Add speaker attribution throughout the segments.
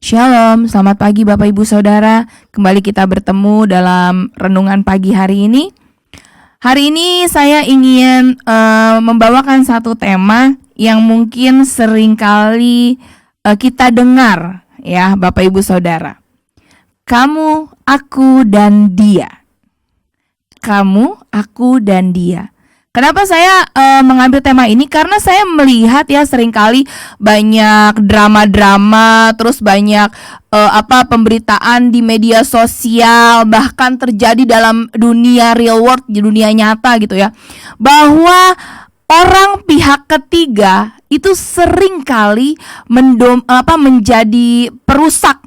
Speaker 1: Shalom, selamat pagi Bapak Ibu Saudara. Kembali kita bertemu dalam renungan pagi hari ini. Hari ini saya ingin membawakan satu tema yang mungkin seringkali kita dengar ya Bapak Ibu Saudara. Kamu, aku, dan dia. Kamu, aku, dan dia. Kenapa saya mengambil tema ini? Karena saya melihat ya seringkali banyak drama-drama, terus banyak pemberitaan di media sosial, bahkan terjadi dalam dunia real world, di dunia nyata gitu ya, bahwa orang pihak ketiga itu seringkali menjadi perusak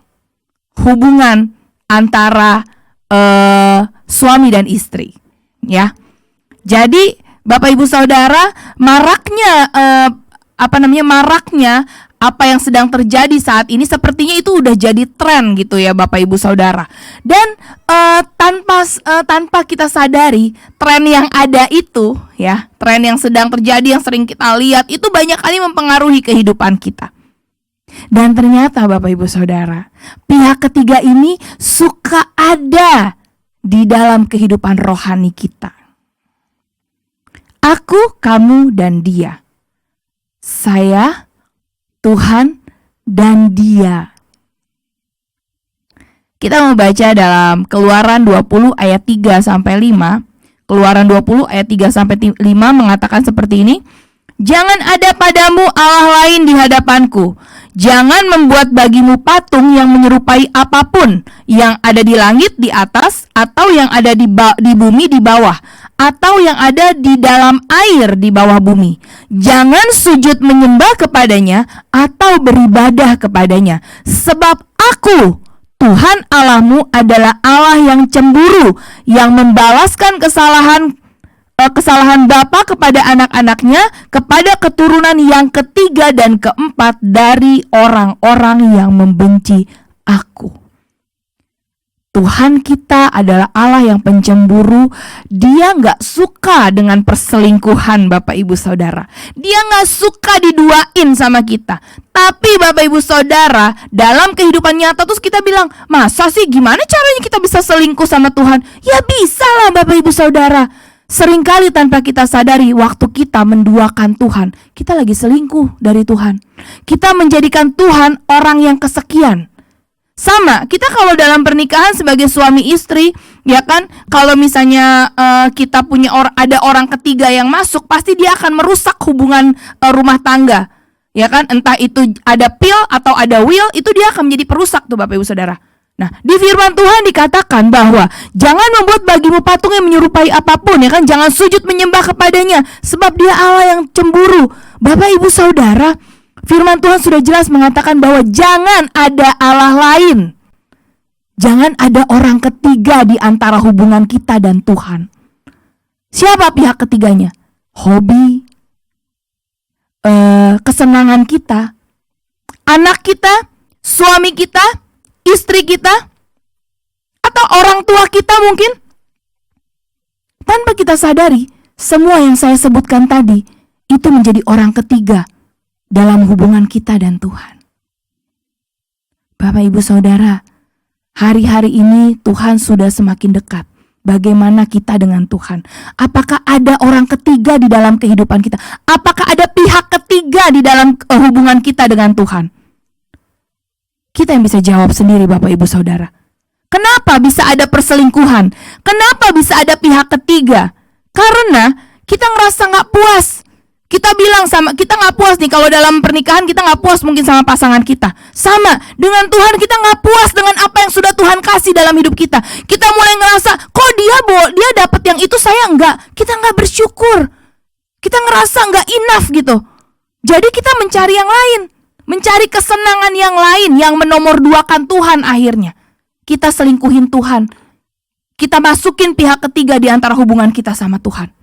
Speaker 1: hubungan antara suami dan istri, ya. Jadi Bapak Ibu Saudara, maraknya apa yang sedang terjadi saat ini sepertinya itu udah jadi tren gitu ya Bapak Ibu Saudara. Dan tanpa kita sadari, tren yang ada itu ya, tren yang sedang terjadi yang sering kita lihat itu banyak kali mempengaruhi kehidupan kita. Dan ternyata Bapak Ibu Saudara, pihak ketiga ini suka ada di dalam kehidupan rohani kita. Aku, kamu, dan dia. Saya, Tuhan, dan dia. Kita mau baca dalam Keluaran 20 ayat 3-5. Keluaran 20 ayat 3-5 mengatakan seperti ini. Jangan ada padamu Allah lain di hadapanku. Jangan membuat bagimu patung yang menyerupai apapun yang ada di langit di atas, atau yang ada di bumi di bawah, atau yang ada di dalam air di bawah bumi. Jangan sujud menyembah kepadanya atau beribadah kepadanya. Sebab aku, Tuhan Allahmu, adalah Allah yang cemburu, yang membalaskan kesalahan bapa kepada anak-anaknya, kepada keturunan yang ketiga dan keempat dari orang-orang yang membenci aku. Tuhan kita adalah Allah yang pencemburu. Dia gak suka dengan perselingkuhan Bapak Ibu Saudara. Dia gak suka diduain sama kita. Tapi Bapak Ibu Saudara, dalam kehidupan nyata terus kita bilang, masa sih, gimana caranya kita bisa selingkuh sama Tuhan? Ya bisa lah Bapak Ibu Saudara. Seringkali tanpa kita sadari, waktu kita menduakan Tuhan, kita lagi selingkuh dari Tuhan. Kita menjadikan Tuhan orang yang kesekian. Sama, kita kalau dalam pernikahan sebagai suami istri, ya kan, kalau misalnya kita punya ada orang ketiga yang masuk, pasti dia akan merusak hubungan rumah tangga, ya kan, entah itu ada pil atau ada will, itu dia akan menjadi perusak tuh Bapak Ibu Saudara. Nah, di firman Tuhan dikatakan bahwa jangan membuat bagimu patung yang menyerupai apapun, ya kan, jangan sujud menyembah kepadanya, sebab dia Allah yang cemburu. Bapak Ibu Saudara, firman Tuhan sudah jelas mengatakan bahwa jangan ada Allah lain. Jangan ada orang ketiga di antara hubungan kita dan Tuhan. Siapa pihak ketiganya? Hobi, kesenangan kita, anak kita, suami kita, istri kita, atau orang tua kita mungkin. Tanpa kita sadari, semua yang saya sebutkan tadi itu menjadi orang ketiga dalam hubungan kita dan Tuhan. Bapak Ibu Saudara, hari-hari ini Tuhan sudah semakin dekat. Bagaimana kita dengan Tuhan? Apakah ada orang ketiga di dalam kehidupan kita? Apakah ada pihak ketiga di dalam hubungan kita dengan Tuhan? Kita yang bisa jawab sendiri Bapak Ibu Saudara. Kenapa bisa ada perselingkuhan? Kenapa bisa ada pihak ketiga? Karena kita ngerasa gak puas. Kita bilang kita gak puas nih, kalau dalam pernikahan kita gak puas mungkin sama pasangan kita. Sama, dengan Tuhan kita gak puas dengan apa yang sudah Tuhan kasih dalam hidup kita. Kita mulai ngerasa, kok dia dapat yang itu, saya enggak. Kita gak bersyukur. Kita ngerasa gak enough gitu. Jadi kita mencari yang lain, mencari kesenangan yang lain yang menomorduakan Tuhan akhirnya. Kita selingkuhin Tuhan. Kita masukin pihak ketiga di antara hubungan kita sama Tuhan.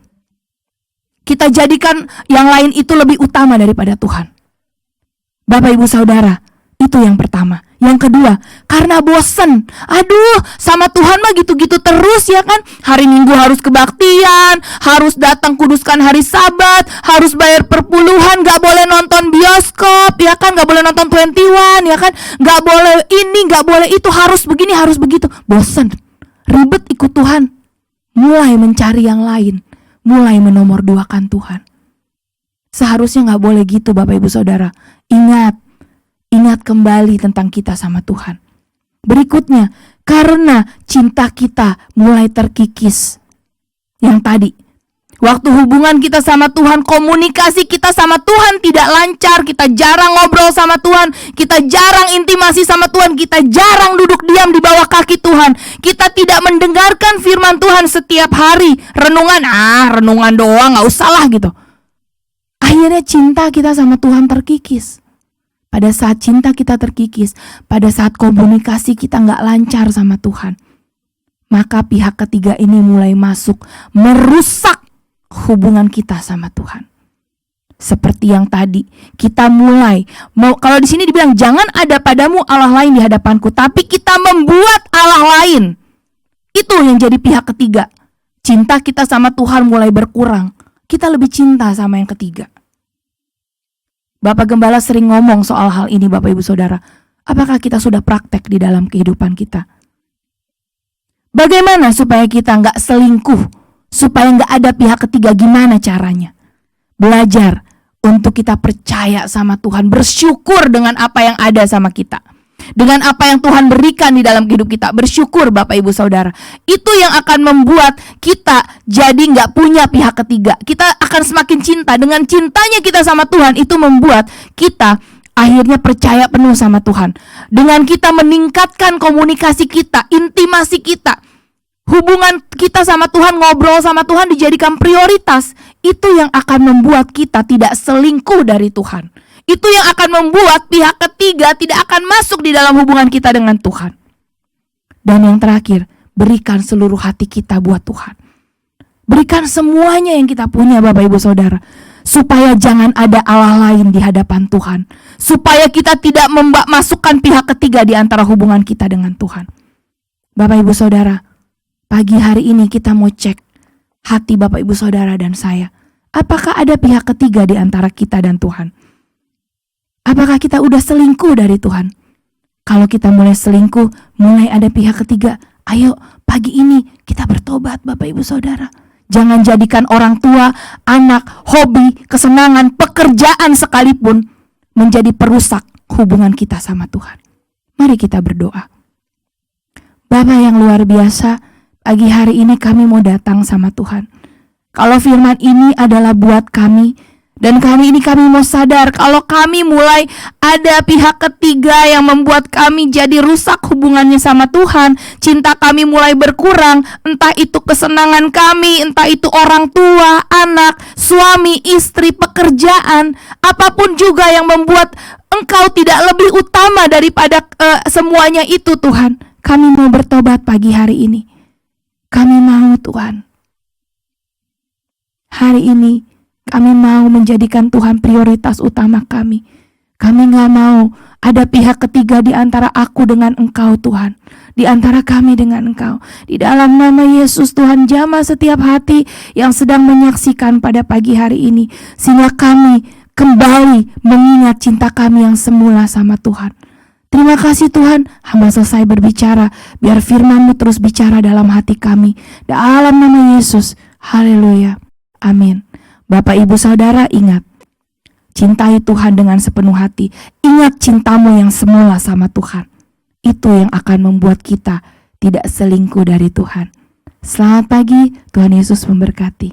Speaker 1: Kita jadikan yang lain itu lebih utama daripada Tuhan. Bapak Ibu Saudara, itu yang pertama. Yang kedua, karena bosen. Aduh, sama Tuhan mah gitu-gitu terus ya kan. Hari Minggu harus kebaktian, harus datang kuduskan hari Sabat, harus bayar perpuluhan, gak boleh nonton bioskop ya kan, gak boleh nonton 21 ya kan, gak boleh ini, gak boleh itu, harus begini, harus begitu. Bosen, ribet ikut Tuhan. Mulai mencari yang lain, mulai menomorduakan Tuhan. Seharusnya gak boleh gitu Bapak Ibu Saudara. Ingat kembali tentang kita sama Tuhan. Berikutnya, karena cinta kita mulai terkikis. Yang tadi, waktu hubungan kita sama Tuhan, komunikasi kita sama Tuhan tidak lancar, kita jarang ngobrol sama Tuhan, kita jarang intimasi sama Tuhan, kita jarang duduk diam di bawah kaki Tuhan, kita tidak mendengarkan firman Tuhan setiap hari. Renungan doang, gak usah lah gitu. Akhirnya cinta kita sama Tuhan terkikis. Pada saat cinta kita terkikis, pada saat komunikasi kita gak lancar sama Tuhan, maka pihak ketiga ini mulai masuk, merusak hubungan kita sama Tuhan. Seperti yang tadi, kita mulai kalau di sini dibilang jangan ada padamu Allah lain di hadapanku, tapi kita membuat Allah lain. Itu yang jadi pihak ketiga. Cinta kita sama Tuhan mulai berkurang. Kita lebih cinta sama yang ketiga. Bapak Gembala sering ngomong soal hal ini Bapak Ibu Saudara. Apakah kita sudah praktek di dalam kehidupan kita? Bagaimana supaya kita gak selingkuh? Supaya gak ada pihak ketiga, gimana caranya? Belajar untuk kita percaya sama Tuhan, bersyukur dengan apa yang ada sama kita, dengan apa yang Tuhan berikan di dalam hidup kita. Bersyukur Bapak Ibu Saudara. Itu yang akan membuat kita jadi gak punya pihak ketiga. Kita akan semakin cinta. Dengan cintanya kita sama Tuhan, itu membuat kita akhirnya percaya penuh sama Tuhan. Dengan kita meningkatkan komunikasi kita, intimasi kita, hubungan kita sama Tuhan, ngobrol sama Tuhan dijadikan prioritas. Itu yang akan membuat kita tidak selingkuh dari Tuhan. Itu yang akan membuat pihak ketiga tidak akan masuk di dalam hubungan kita dengan Tuhan. Dan yang terakhir, berikan seluruh hati kita buat Tuhan. Berikan semuanya yang kita punya Bapak Ibu Saudara, supaya jangan ada Allah lain di hadapan Tuhan, supaya kita tidak memasukkan pihak ketiga di antara hubungan kita dengan Tuhan. Bapak Ibu Saudara, pagi hari ini kita mau cek hati Bapak Ibu Saudara dan saya. Apakah ada pihak ketiga di antara kita dan Tuhan? Apakah kita udah selingkuh dari Tuhan? Kalau kita mulai selingkuh, mulai ada pihak ketiga, ayo pagi ini kita bertobat Bapak Ibu Saudara. Jangan jadikan orang tua, anak, hobi, kesenangan, pekerjaan sekalipun menjadi perusak hubungan kita sama Tuhan. Mari kita berdoa. Bapa yang luar biasa, pagi hari ini kami mau datang sama Tuhan. Kalau firman ini adalah buat kami, dan kami mau sadar kalau kami mulai ada pihak ketiga yang membuat kami jadi rusak hubungannya sama Tuhan. Cinta kami mulai berkurang, entah itu kesenangan kami, entah itu orang tua, anak, suami, istri, pekerjaan, apapun juga yang membuat Engkau tidak lebih utama daripada semuanya itu Tuhan. Kami mau bertobat pagi hari ini. Kami mau Tuhan, hari ini kami mau menjadikan Tuhan prioritas utama kami. Kami gak mau ada pihak ketiga di antara aku dengan Engkau Tuhan, di antara kami dengan Engkau. Di dalam nama Yesus Tuhan, jamah setiap hati yang sedang menyaksikan pada pagi hari ini, sehingga kami kembali mengingat cinta kami yang semula sama Tuhan. Terima kasih Tuhan, hamba selesai berbicara, biar firman-Mu terus bicara dalam hati kami. Dalam nama Yesus, haleluya, amin. Bapak Ibu Saudara, ingat, cintai Tuhan dengan sepenuh hati. Ingat cintamu yang semula sama Tuhan. Itu yang akan membuat kita tidak selingkuh dari Tuhan. Selamat pagi, Tuhan Yesus memberkati.